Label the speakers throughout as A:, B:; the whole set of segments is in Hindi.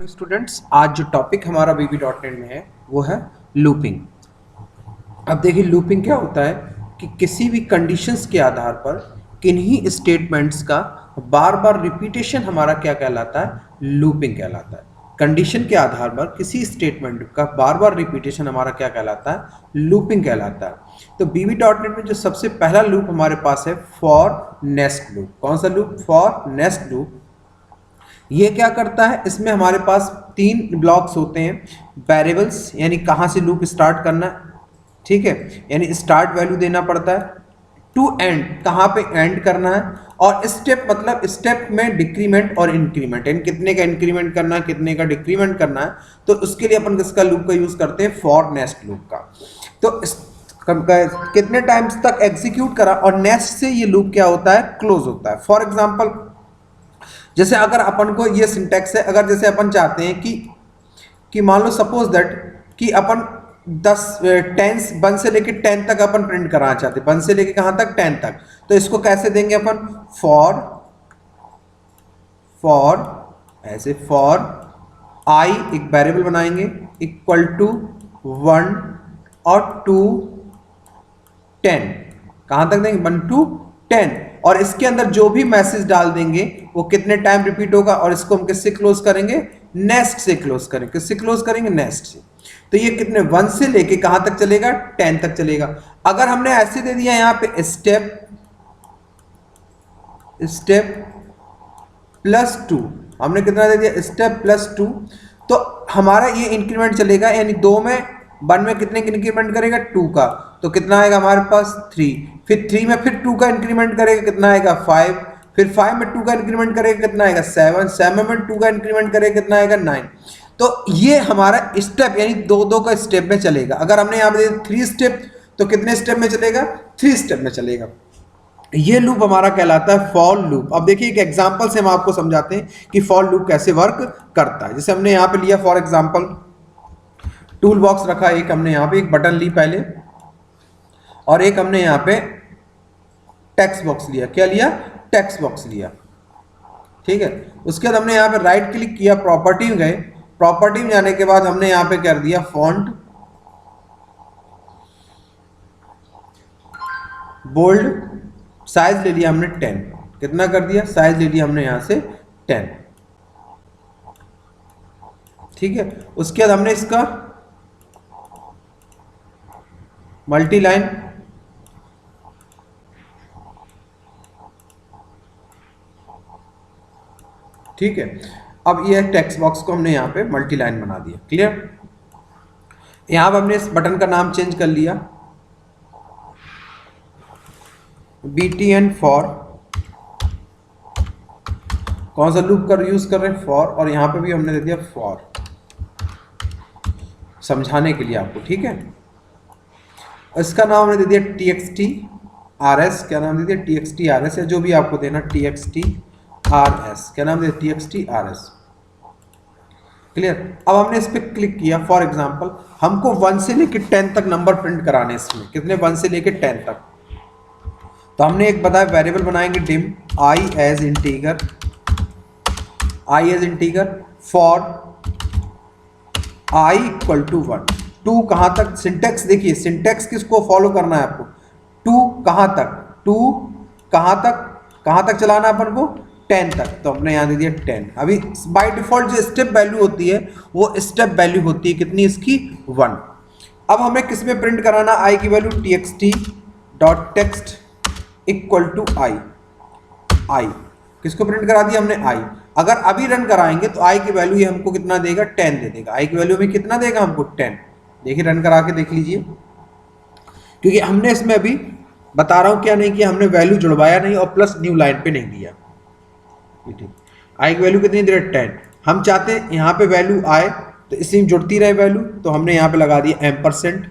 A: स्टूडेंट्स, आज जो टॉपिक हमारा VB.NET में है वो है लूपिंग। अब देखिए लूपिंग क्या होता है कि किसी भी कंडीशंस के आधार पर किन्हीं स्टेटमेंट्स का बार बार रिपीटेशन हमारा क्या कहलाता है, लूपिंग कहलाता है। कंडीशन के आधार पर किसी स्टेटमेंट का बार बार रिपीटेशन हमारा क्या कहलाता है, लूपिंग कहलाता है। तो VB.NET में जो सबसे पहला लूप हमारे पास है फॉर नेक्स्ट लूप। कौन सा लूप? For next loop. ये क्या करता है, इसमें हमारे पास तीन ब्लॉक्स होते हैं। वेरिएबल्स यानी कहाँ से लूप स्टार्ट करना है, ठीक है, यानी स्टार्ट वैल्यू देना पड़ता है। टू एंड, कहाँ पे एंड करना है। और स्टेप मतलब स्टेप में डिक्रीमेंट और इंक्रीमेंट, यानी कितने का इंक्रीमेंट करना है, कितने का डिक्रीमेंट करना है। तो उसके लिए अपन किसका लूप का यूज करते हैं? फॉर नेक्स्ट लूप का। तो कितने टाइम्स तक एग्जीक्यूट करा और नेक्स्ट से ये लूप क्या होता है, क्लोज होता है। फॉर एग्जाम्पल, जैसे अगर अपन को ये सिंटेक्स है, अगर जैसे अपन चाहते हैं कि मान लो सपोज दैट कि अपन 10 1 से लेके 10 तक अपन प्रिंट कराना चाहते हैं, 1 से लेके कहां तक, 10 तक। तो इसको कैसे देंगे अपन? ऐसे फॉर आई एक वेरिएबल बनाएंगे इक्वल टू 1 और 2 10। कहां तक देंगे? 1 to 10। और इसके अंदर जो भी मैसेज डाल देंगे वो कितने टाइम रिपीट होगा, और इसको हम किससे क्लोज करेंगे? नेक्स्ट से क्लोज करेंगे। किससे क्लोज करेंगे? नेक्स्ट से। तो ये कितने 1 से लेके कहां तक चलेगा? 10 तक चलेगा। अगर हमने ऐसे दे दिया यहां पे स्टेप प्लस 2, हमने कितना दे दिया? Step plus 2। तो हमारा ये इंक्रीमेंट चलेगा, यानी 2 में 1 में कितने का इंक्रीमेंट करेगा? 2 का। तो कितना आएगा हमारे पास? 3। फिर 3 में फिर 2 का इंक्रीमेंट करेगा, कितना आएगा? 5। फिर 5 में 2 का इंक्रीमेंट करेगा, कितना आएगा? 7। 7 में 2 का इंक्रीमेंट करेगा, कितना आएगा? 9। तो ये हमारा स्टेप यानी 2-2 का स्टेप में चलेगा। अगर हमने यहाँ पे 3 स्टेप, तो कितने स्टेप में चलेगा? 3 स्टेप में चलेगा। ये लूप हमारा कहलाता है फॉर लूप। अब देखिए एक एग्जांपल से हम आपको समझाते हैं कि फॉर लूप कैसे वर्क करता है। जैसे हमने यहाँ पे लिया फॉर एग्जांपल टूल बॉक्स रखा, एक हमने यहाँ पे एक बटन ली पहले, और एक हमने यहाँ पे टेक्स्ट बॉक्स लिया। क्या लिया? टेक्स्ट बॉक्स लिया, ठीक है। उसके बाद हमने यहाँ पे राइट क्लिक किया, प्रॉपर्टी में गए। प्रॉपर्टी में जाने के बाद हमने यहाँ पे कर दिया फॉन्ट बोल्ड, साइज ले लिया हमने 10। कितना कर दिया? साइज ले लिया हमने यहाँ से 10, ठीक है। उसके बाद हमने इसका मल्टी लाइन, ठीक है। अब ये टेक्स्ट बॉक्स को हमने यहाँ पे मल्टी लाइन बना दिया। क्लियर? यहाँ पर हमने इस बटन का नाम चेंज कर लिया, BTN फॉर। कौन सा लूप का यूज कर रहे हैं? फॉर। और यहाँ पे भी हमने दे दिया फॉर, समझाने के लिए आपको, ठीक है। इसका नाम हमने दे दिया TXTRS। क्या नाम दे दिया? TXTRS, या जो भी आपको देना, TXTRS। क्या नाम दे? TXTRS। क्लियर? अब हमने इस पर क्लिक किया। फॉर एग्जांपल हमको 1 से लेके 10 तक नंबर प्रिंट कराने, इसमें कितने? 1 से लेके 10 तक। तो हमने एक बताया वेरिएबल बनाएंगे dim I as integer for I equal to 1। 2 कहां तक? सिंटेक्स देखिए, सिंटेक्स किसको फॉलो करना है आपको? 2 कहां तक? 2 कहां तक चलाना है अपन को? 10 तक। तो हमने यहां दे दिया 10। अभी बाय डिफॉल्ट जो स्टेप वैल्यू होती है वो स्टेप वैल्यू होती है कितनी? इसकी 1। अब हमें किस में प्रिंट कराना? आई की वैल्यू txt.text इक्वल टू आई। किसको प्रिंट करा दिया हमने? आई। अगर अभी रन कराएंगे तो आई की वैल्यू ये हमको कितना देगा? 10 दे देगा। आई की वैल्यू में कितना देगा हमको? 10। देखिए रन करा के देख लीजिए, क्योंकि हमने इसमें अभी बता रहा हूं क्या नहीं किया, हमने वैल्यू जुड़वाया नहीं और प्लस न्यू लाइन पे नहीं दिया। ठीक, आई की वैल्यू कितनी दे रहे? 10। हम चाहते हैं यहाँ पे वैल्यू आए तो इसी में जुड़ती रहे वैल्यू, तो हमने यहाँ पे लगा दिया $।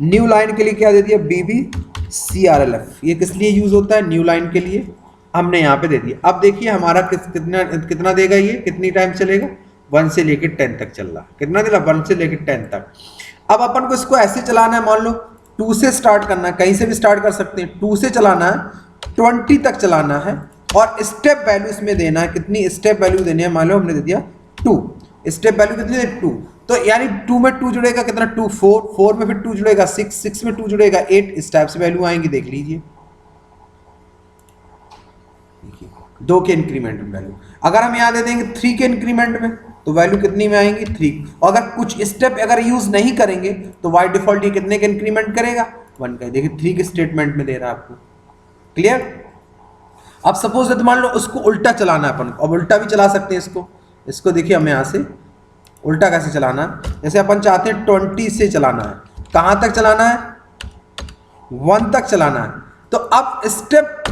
A: न्यू लाइन के लिए क्या दे दिया? BBCRLF। ये किस लिए यूज होता है? न्यू लाइन के लिए। हमने यहाँ पे दे दिया। अब देखिए हमारा कितना देगा, ये कितनी टाइम चलेगा? 1 से लेके 10 तक चल रहा। कितना दे रहा? 1 से लेके 10 तक। अब अपन को इसको ऐसे चलाना है, मान लो 2 से स्टार्ट करना है, कहीं से भी स्टार्ट कर सकते हैं। 2 से चलाना है, 20 तक चलाना है, और स्टेप वैल्यू इसमें देना है। कितनी स्टेप वैल्यू देनी है? मान लो हमने दे दिया 2, स्टेप वैल्यू कितनी है 2, तो यानी 2 में 2 जुड़ेगा कितना 2 4, 4 में फिर 2 जुड़ेगा 6, 6 में 2 जुड़ेगा 8, इस टाइप से वैल्यू आएंगी, देख लीजिए 2 के इंक्रीमेंट में वैल्यू। अगर हम यहाँ दे देंगे 3 के इंक्रीमेंट में तो वैल्यू कितनी में आएंगी 3, और अगर कुछ स्टेप अगर यूज नहीं करेंगे तो बाय डिफॉल्ट ये कितने का इंक्रीमेंट करेगा 1 का। देखिए 3 के स्टेटमेंट में दे रहा है आपको, क्लियर। अब सपोज मान लो उसको उल्टा चलाना है अपन, अब उल्टा भी चला सकते हैं इसको देखिए हम यहाँ से उल्टा कैसे चलाना है, जैसे अपन चाहते हैं 20 से चलाना है, कहाँ तक चलाना है 1 तक चलाना है, तो अब स्टेप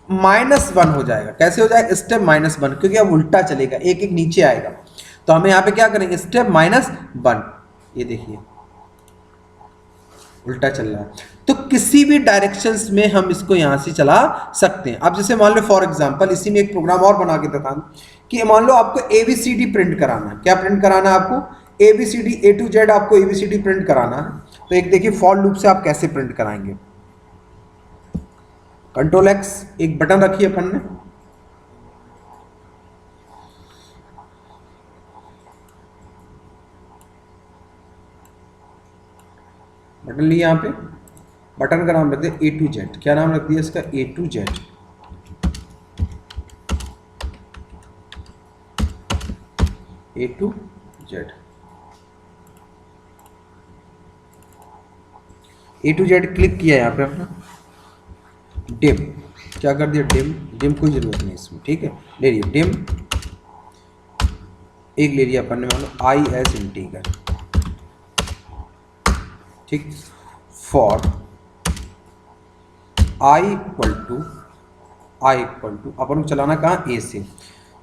A: -1 हो जाएगा। कैसे हो जाएगा स्टेप -1, क्योंकि अब उल्टा चलेगा, एक एक नीचे आएगा, तो हमें यहाँ पे क्या करेंगे स्टेप -1, ये देखिए उल्टा चल रहा है। तो किसी भी डायरेक्शंस में हम इसको यहां से चला सकते हैं। अब जैसे मान लो फॉर एग्जांपल इसी में एक प्रोग्राम और बना के दिखाऊं कि मान लो आपको ABCD प्रिंट कराना है, क्या प्रिंट कराना है आपको ABCD A to Z, आपको ABCD प्रिंट कराना है। तो एक देखिए फॉर लूप से आप कैसे प्रिंट कराएंगे। Ctrl+X एक बटन रखिए अपन ने, बटन लिया, यहाँ पे बटन का नाम रख दिया A to Z, क्या नाम रख दिया इसका A to Z। A to Z, A to Z click किया यहाँ पे अपना, डिम क्या कर दिया डिम कोई जरूरत नहीं इसमें, ठीक है ले लिया डिम, एक ले लिया अपन ने मान लो I as इंटीगर, ठीक, फॉर I इक्वल टू अपन को चलाना कहाँ A से,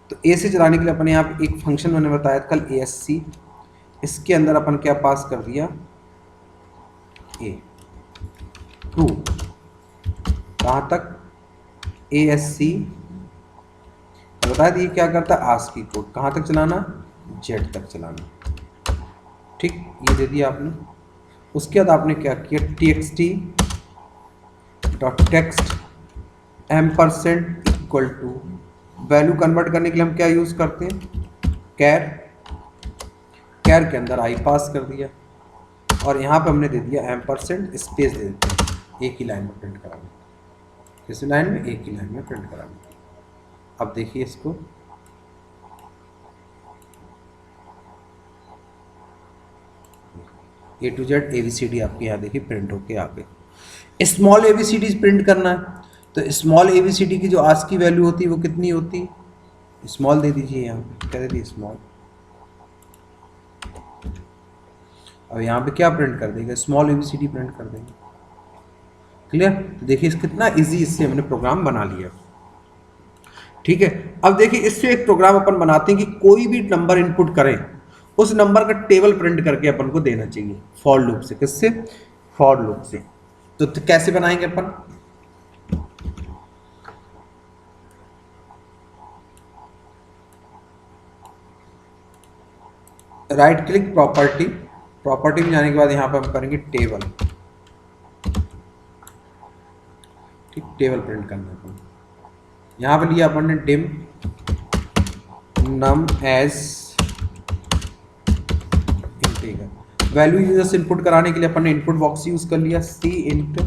A: तो A से चलाने के लिए अपन यहाँ पे एक फंक्शन मैंने बताया कल ASC, इसके अंदर अपन क्या पास कर दिया A टू कहाँ तक ASC बताया दिए क्या करता है ASCII कोड, कहाँ तक चलाना Z तक चलाना, ठीक ये दे दिया आपने। उसके बाद आपने क्या किया txt dot text % equal to, value convert करने के लिए हम क्या यूज करते हैं कैर के अंदर I पास कर दिया, और यहाँ पे हमने दे दिया % स्पेस दे देते हैं, एक ही लाइन में प्रिंट कराना, इस लाइन में एक ही लाइन में प्रिंट कराना। अब देखिए इसको A to Z ABCD आपके यहाँ देखिए प्रिंट होके आ गए। स्मॉल ABCD प्रिंट करना है तो स्मॉल ABCD की जो आज की वैल्यू होती है वो कितनी होती है, स्मॉल दे दीजिए यहाँ पे, क्या दे दीजिए स्मॉल। अब यहाँ पे क्या प्रिंट कर देगा स्मॉल ABCD प्रिंट कर देंगे, क्लियर। तो देखिए कितना इजी इससे हमने प्रोग्राम बना लिया, ठीक है। अब देखिए इससे एक प्रोग्राम अपन बनाते हैं कि कोई भी नंबर इनपुट करें उस नंबर का टेबल प्रिंट करके अपन को देना चाहिए फॉर लूप से, किससे फॉर लूप से। तो कैसे बनाएंगे अपन, राइट क्लिक प्रॉपर्टी में जाने के बाद यहाँ पर हम करेंगे टेबल, ठीक टेबल प्रिंट करना है अपन। यहाँ पर लिया अपन ने dim num as integer, value users input कराने के लिए अपन ने इनपुट बॉक्स यूज कर लिया CInt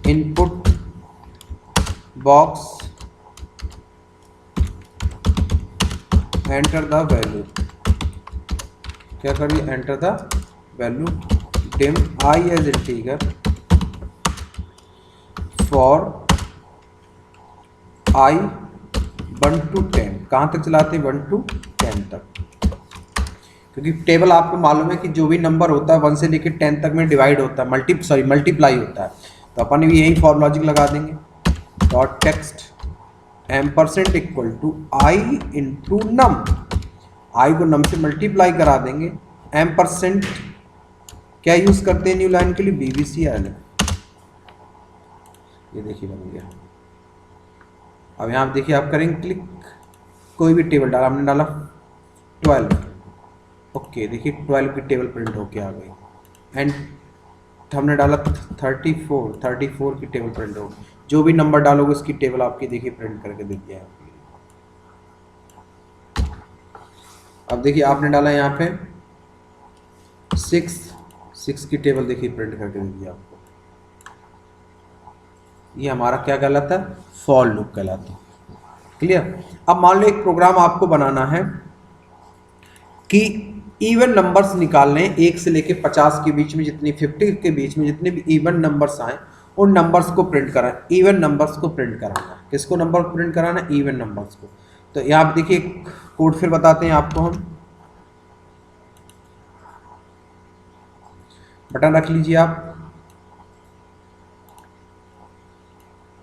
A: input box enter the value, क्या कर लिया enter the value dim I as integer for I 1 to 10, कहाँ तक चलाते हैं 1 to 10 तक, क्योंकि टेबल आपको मालूम है कि जो भी नंबर होता है 1 से लेकर 10 तक में डिवाइड होता है, मल्टीप्लाई होता है। तो अपन भी यही फॉर लॉजिक लगा देंगे dot text % equal to I into num, I को नम से मल्टीप्लाई करा देंगे, % क्या यूज करते हैं न्यू लाइन के लिए BBCL, ये देखिए बन गया। अब यहाँ आप देखिए आप करेंगे क्लिक, कोई भी टेबल डाला, हमने डाला 12, ओके देखिए 12 की टेबल प्रिंट होके आ गई। एंड हमने डाला 34 की टेबल प्रिंट हो, जो भी नंबर डालोगे उसकी टेबल आपकी देखिए प्रिंट करके दे दिया है। अब देखिए आपने डाला यहाँ पे 6 की टेबल देखिए प्रिंट करके दे दिया आपको। ये हमारा क्या कहलाता है, फॉर लूप कहलाता है। क्लियर। अब मान लो एक प्रोग्राम आपको बनाना है कि इवन नंबर्स निकालने 1 से लेके 50 के बीच में, जितनी 50 के बीच में जितने भी इवन नंबर्स आए उन नंबर्स को प्रिंट करा, इवन नंबर्स को प्रिंट कराना। किसको नंबर को प्रिंट कराना, इवन नंबर्स को। तो यहाँ पे देखिए कोड फिर बताते हैं आपको हम, बटन रख लीजिए आप।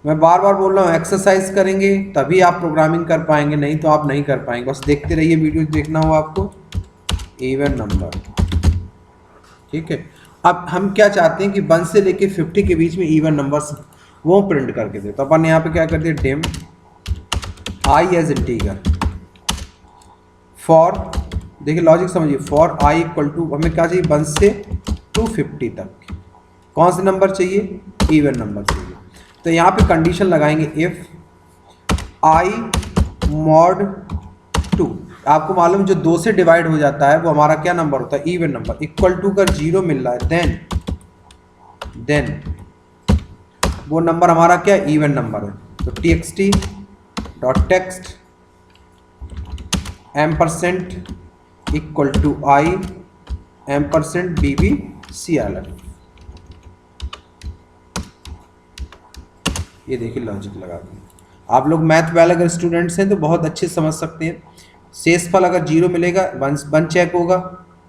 A: मैं बार बार बोल रहा हूँ एक्सरसाइज करेंगे तभी आप प्रोग्रामिंग कर पाएंगे, नहीं तो आप नहीं कर पाएंगे। बस देखते रहिए, वीडियो देखना हो आपको। इवन नंबर, ठीक है। अब हम क्या चाहते हैं कि 1 से लेके 50 के बीच में इवन नंबर्स वो प्रिंट करके दे। तो अपन यहाँ पे क्या करते हैं, dim I as integer for, देखिए लॉजिक समझिए, फॉर आई इक्वल टू, हमें क्या चाहिए 1 से 250 तक कौन से नंबर चाहिए, इवन नंबर चाहिए। तो यहाँ पे कंडीशन लगाएंगे इफ आई मॉड 2, आपको मालूम जो 2 से डिवाइड हो जाता है वो हमारा क्या नंबर होता है, इवन नंबर, इक्वल टू का 0 मिल रहा है, देन वो नंबर हमारा क्या इवन नंबर है। तो txt dot text ampersand equal to I ampersand BBCLF। ये देखिए लॉजिक लगा दिया। आप लोग मैथ वाले अगर स्टूडेंट्स हैं तो बहुत अच्छे समझ सकते हैं। शेषफल अगर 0 मिलेगा 1 चेक होगा,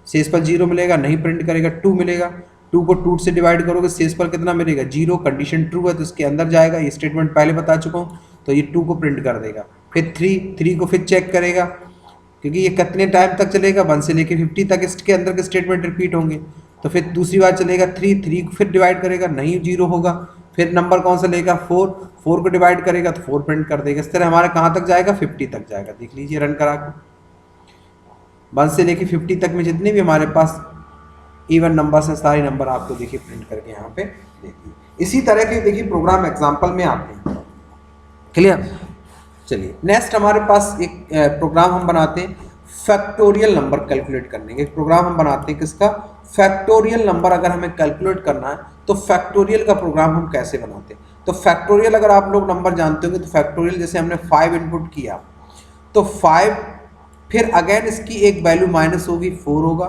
A: शेषफल 0 मिलेगा नहीं प्रिंट करेगा, 2 मिलेगा, 2 को 2 से डिवाइड करोगे शेषफल कितना मिलेगा 0, कंडीशन ट्रू है तो इसके अंदर जाएगा। ये स्टेटमेंट पहले बता चुका हूँ, तो ये 2 को प्रिंट कर देगा। फिर 3 को फिर चेक करेगा क्योंकि ये कितने टाइम तक चलेगा, 1 से लेकर 50 तक इसके अंदर के स्टेटमेंट रिपीट होंगे। तो फिर दूसरी बार चलेगा 3 को फिर डिवाइड करेगा, नहीं 0 होगा, फिर नंबर कौन सा लेगा 4 को डिवाइड करेगा तो 4 प्रिंट कर देगा। इस तरह हमारा कहाँ तक जाएगा 50 तक जाएगा। देख लीजिए रन करा के, 1 से लेके 50 तक में जितने भी हमारे पास इवन नंबर है सारे नंबर आपको देखिए प्रिंट करके यहाँ पे देखिए। इसी तरह के देखिए प्रोग्राम एग्जाम्पल में आते हैं। क्लियर। चलिए नेक्स्ट हमारे पास एक प्रोग्राम हम बनाते हैं फैक्टोरियल नंबर कैलकुलेट करने के। एक प्रोग्राम हम बनाते हैं किसका, फैक्टोरियल नंबर अगर हमें कैलकुलेट करना है तो फैक्टोरियल का प्रोग्राम हम कैसे बनाते हैं। तो फैक्टोरियल अगर आप लोग नंबर जानते होंगे तो फैक्टोरियल जैसे हमने 5 इनपुट किया तो 5, फिर अगेन इसकी एक वैल्यू माइनस होगी 4 होगा,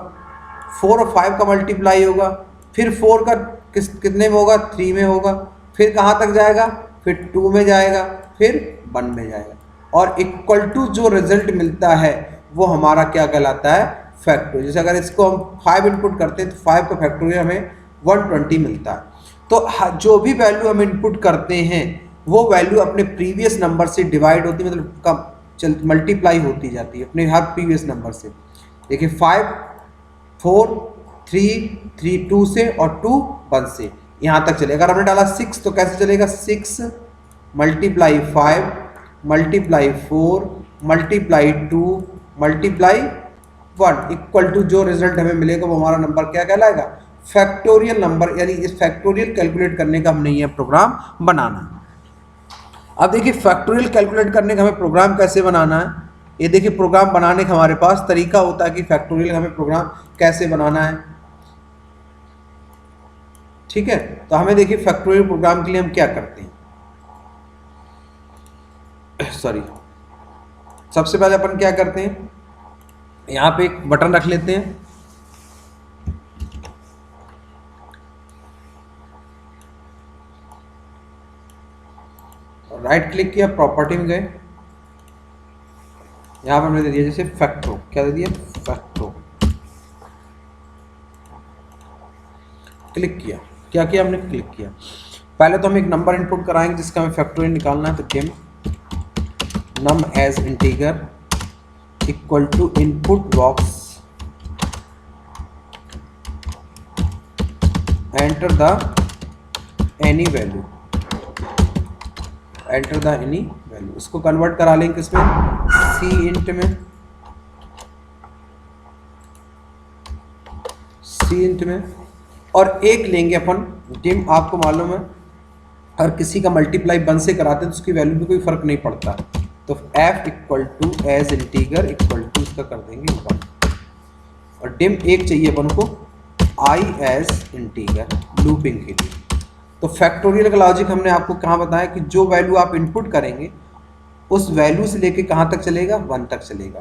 A: 4 और 5 का मल्टीप्लाई होगा, फिर 4 का कितने में होगा 3 में होगा, फिर कहाँ तक जाएगा फिर 2 में जाएगा, फिर 1 में जाएगा, और इक्वल टू जो रिजल्ट मिलता है वो हमारा क्या कहलाता है, फैक्टोरियल। जैसे अगर इसको हम 5 इनपुट करते हैं तो 5 का फैक्टोरियल हमें 120 मिलता है। तो जो भी वैल्यू हम इनपुट करते हैं वो वैल्यू अपने प्रीवियस नंबर से डिवाइड होती है, मतलब कम मल्टीप्लाई होती जाती है अपने हर प्रीवियस नंबर से। देखिए 5 4 3 2 से और 2 1 से यहाँ तक चलेगा। अगर हमने डाला 6 तो कैसे चलेगा, 6 multiply 5 multiply 4 multiply 2 multiply 1 equal to जो रिजल्ट हमें मिलेगा वो हमारा नंबर क्या कहलाएगा, फैक्टोरियल नंबर। यानी इस फैक्टोरियल कैलकुलेट करने का हमने ये प्रोग्राम बनाना। अब देखिए फैक्टोरियल कैलकुलेट करने का हमें प्रोग्राम कैसे बनाना है। ये देखिए प्रोग्राम बनाने का हमारे पास तरीका होता है कि फैक्टोरियल हमें प्रोग्राम कैसे बनाना है। ठीक है, तो हमें देखिए फैक्टोरियल प्रोग्राम के लिए हम क्या करते हैं। सॉरी, सबसे पहले अपन क्या करते हैं, यहाँ पे एक बटन रख लेते हैं, राइट क्लिक किया, प्रॉपर्टी में गए, यहाँ पर हमने दे दिया जैसे फैक्टो, क्या दे दिया फैक्टो, क्लिक किया। क्या किया हमने, क्लिक किया। पहले तो हम एक नंबर इनपुट कराएंगे जिसका हमें फैक्टोरियल निकालना है। तो dim num as integer equal to input box enter the any value, enter the any value. इसको कन्वर्ट करा लेंगे किसमें, सी इंट में, सी इंट में, और एक लेंगे अपन डिम। आपको मालूम है अगर किसी का मल्टीप्लाई 1 से कराते हैं तो उसकी वैल्यू में कोई फर्क नहीं पड़ता। तो f equal to as integer equal to तो इसका कर देंगे 1 और डिम एक चाहिए अपन को आई एज इंटीजर लूपिंग के लिए। तो फैक्टोरियल का लॉजिक हमने आपको कहाँ बताया कि जो वैल्यू आप इनपुट करेंगे उस वैल्यू से लेके कहाँ तक चलेगा, 1 तक चलेगा।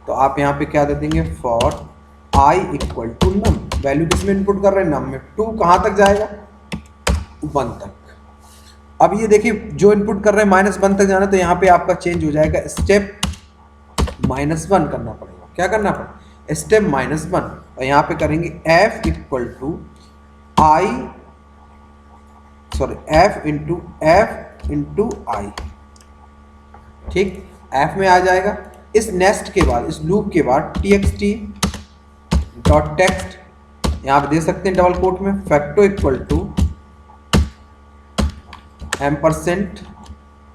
A: तो आप यहाँ पे क्या दे देंगे, for I equal to num, value किस में इनपुट कर रहे हैं, नम में, 2 कहाँ तक जाएगा, 1 तक। अब ये देखिए जो इनपुट कर रहे हैं -1 तक जाना, तो यहाँ पे आपका चेंज हो जाएगा, स्टेप -1 करना पड़ेगा। क्या करना पड़ेगा, स्टेप -1, और यहाँ पे करेंगे f equal to I, sorry f into I, ठीक, f में आ जाएगा। इस नेक्स्ट के बाद, इस लूप के बाद txt डॉट टेक्स्ट यहाँ पे दे सकते हैं डबल कोट में, फैक्टो इक्वल टू %,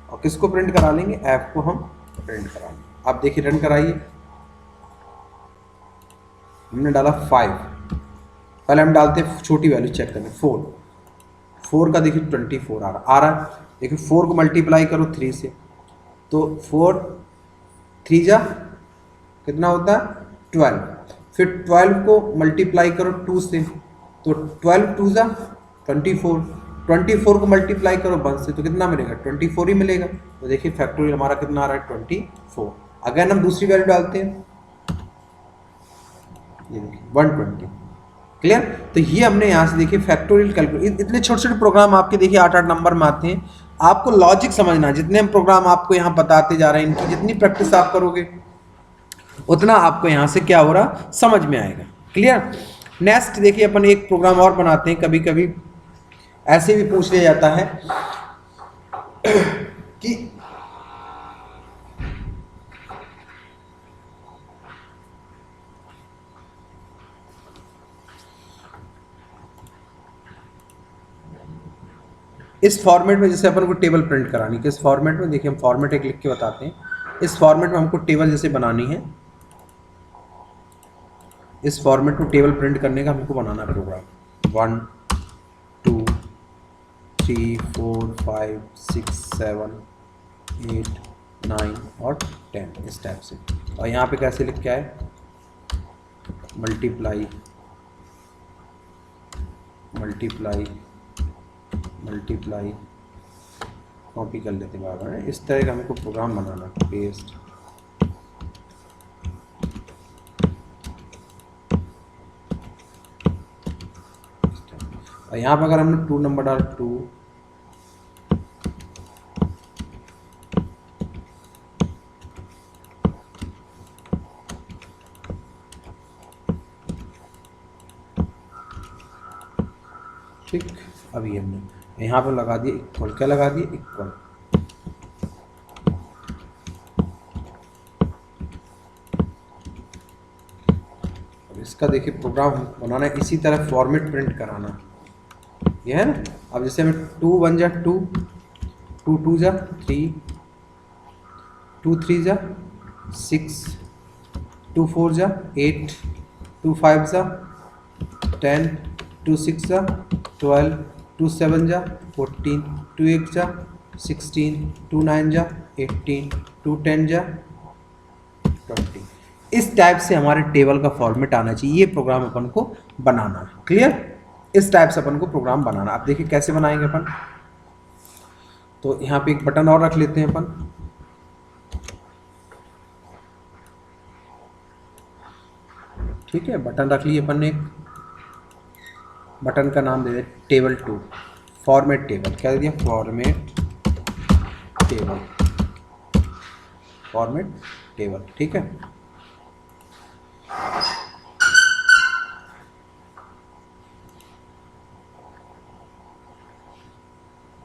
A: और किसको प्रिंट करा लेंगे, f को हम प्रिंट करा लेंगे। आप देखिए रन कराइए, हमने डाला 5, पहले हम डालते हैं छोटी वैल्यू चेक करने, 4 का देखिए 24 आ रहा है। देखिए 4 को मल्टीप्लाई करो 3 से, तो 4 3 जा कितना होता है 12, फिर 12 को मल्टीप्लाई करो 2 से, तो 12 2 जा 24, 24 को मल्टीप्लाई करो 1 से, तो कितना मिलेगा 24 ही मिलेगा। तो देखिए फैक्टोरियल हमारा कितना आ रहा है 24। अगर हम दूसरी वैल्यू डालते हैं, ये देखिए 120, क्लियर। तो ये हमने यहाँ से देखिए फैक्टोरियल कैलकुलेट, इतने छोटे छोटे प्रोग्राम आपके देखिए 8-8 नंबर में आते हैं। आपको लॉजिक समझना है, जितने हम प्रोग्राम आपको यहाँ बताते जा रहे हैं, इनकी जितनी प्रैक्टिस आप करोगे उतना आपको यहाँ से क्या हो रहा समझ में आएगा, क्लियर। नेक्स्ट देखिए अपन एक प्रोग्राम और बनाते हैं, कभी कभी ऐसे भी पूछ लिया जाता है कि इस फॉर्मेट में, जैसे अपन को टेबल प्रिंट करानी है, किस फॉर्मेट में, देखिए हम फॉर्मेट एक लिख के बताते हैं। इस फॉर्मेट में हमको टेबल जैसे बनानी है, इस फॉर्मेट में टेबल प्रिंट करने का हमको बनाना है प्रोग्राम 1 2 3 4 5 6 7 8 9 और 10 इस टाइप से। और यहाँ पे कैसे लिख के आए, मल्टीप्लाई मल्टीप्लाई मल्टीप्लाई, कॉपी कर लेते हैं बार बार। इस तरह का हमको प्रोग्राम बनाना, पेस्ट, और यहाँ पर अगर हमने 2 नंबर डाल 2, ठीक। अभी हमने यहाँ पर लगा दिया इक्वल, क्या लगा दिया इक्वल, अब इसका देखिए प्रोग्राम बनाना है, इसी तरह फॉर्मेट प्रिंट कराना, ये है ना। अब जैसे हमें 2 1 जा 2, 2 2 जा 3, 2 3 जा 6, 2 4 जा 8, 2 5 जा 10, 2 6 जा 12, 2 7 जा 14, 2 8 जा 16, 2 9 जा 18, 2 10 जा 20। इस टाइप से हमारे टेबल का फॉर्मेट आना चाहिए, ये प्रोग्राम अपन को बनाना है, क्लियर। इस टाइप से अपन को प्रोग्राम बनाना। आप देखिए कैसे बनाएंगे अपन, तो यहाँ पे एक बटन और रख लेते हैं अपन, ठीक है, बटन रख लिए अपन ने, एक बटन का नाम दे दे टेबल 2, फॉर्मेट टेबल, क्या दे दिया फॉर्मेट टेबल, फॉर्मेट टेबल, ठीक है।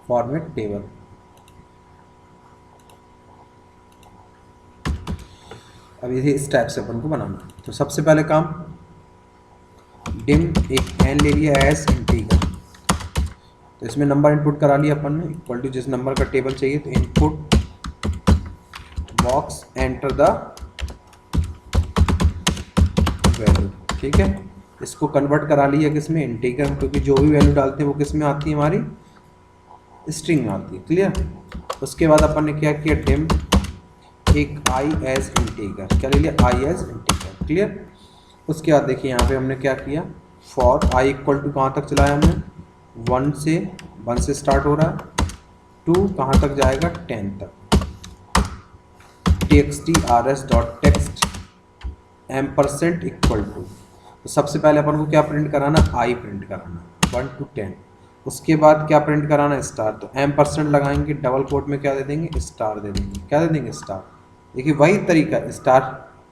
A: फॉर्मेट टेबल, अब ये इस टाइप से अपन को बनाना। तो सबसे पहले काम, डिम एक एन ले लिया एज इंटीजर, तो इसमें नंबर इनपुट करा लिया अपन ने, इक्वल टू जिस नंबर का टेबल चाहिए, तो input box enter the value, ठीक है। इसको कन्वर्ट करा लिया किस में, इंटीजर, क्योंकि जो भी वैल्यू डालते हैं वो किस में आती है, हमारी स्ट्रिंग में आती है, क्लियर। उसके बाद अपन ने क्या किया, डिम एक आई एज इंटीजर, क्या ले लिया, आई एज इंटीजर, क्लियर। उसके बाद देखिए यहाँ पे हमने क्या किया, फॉर आई इक्वल टू कहाँ तक चलाया हमने, 1 से स्टार्ट हो रहा है, 2 कहाँ तक जाएगा, 10 तक, txt_rs.text एम्परसेंट इक्वल टू, तो सबसे पहले अपन को क्या प्रिंट कराना, आई प्रिंट कराना 1 to 10। उसके बाद क्या प्रिंट कराना, स्टार, तो एम्परसेंट लगाएंगे, डबल कोट में क्या दे देंगे, स्टार दे देंगे, क्या दे देंगे, स्टार। देखिए वही तरीका,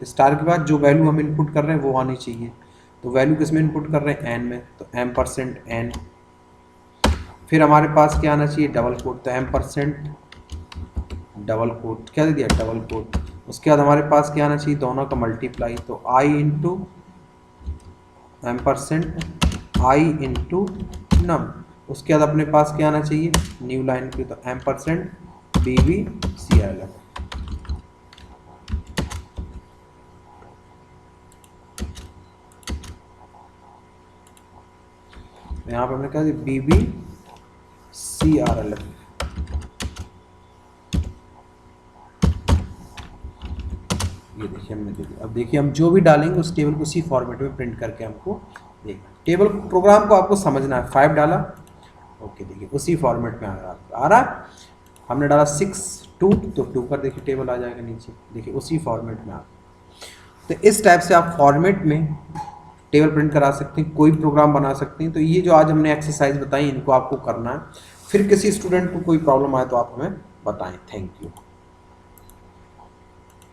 A: स्टार के बाद जो वैल्यू हम इनपुट कर रहे हैं वो आनी चाहिए, तो वैल्यू किस में इनपुट कर रहे हैं, एन में, तो एम्परसेंट एन। फिर हमारे पास क्या आना चाहिए, डबल कोट, तो एम्परसेंट डबल कोट, क्या दे दिया, डबल कोट। उसके बाद हमारे पास क्या आना चाहिए, दोनों का मल्टीप्लाई, तो आई इंटू एम्परसेंट आई इंटू नम। उसके बाद अपने पास क्या आना चाहिए, न्यू लाइन की, तो एम्परसेंट BBCLF। यहाँ पे हमने क्या दिया, BBCRLF। ये देखिए हमने दे दिया। अब देखिए हम जो भी डालेंगे उस टेबल को उसी फॉर्मेट में प्रिंट करके हमको देगा। टेबल प्रोग्राम को आपको समझना है, 5 डाला, ओके, देखिए उसी फॉर्मेट में आ रहा है। हमने डाला 6 2, तो 2 का देखिए टेबल आ जाएगा नीचे, देखिए उसी फॉर्मेट में आ रहा है। तो इस टाइप से आप फॉर्मेट में टेबल प्रिंट करा सकते हैं, कोई प्रोग्राम बना सकते हैं। तो ये जो आज हमने एक्सरसाइज बताई इनको आपको करना है। फिर किसी स्टूडेंट को कोई प्रॉब्लम आए तो आप हमें बताएं। Thank you.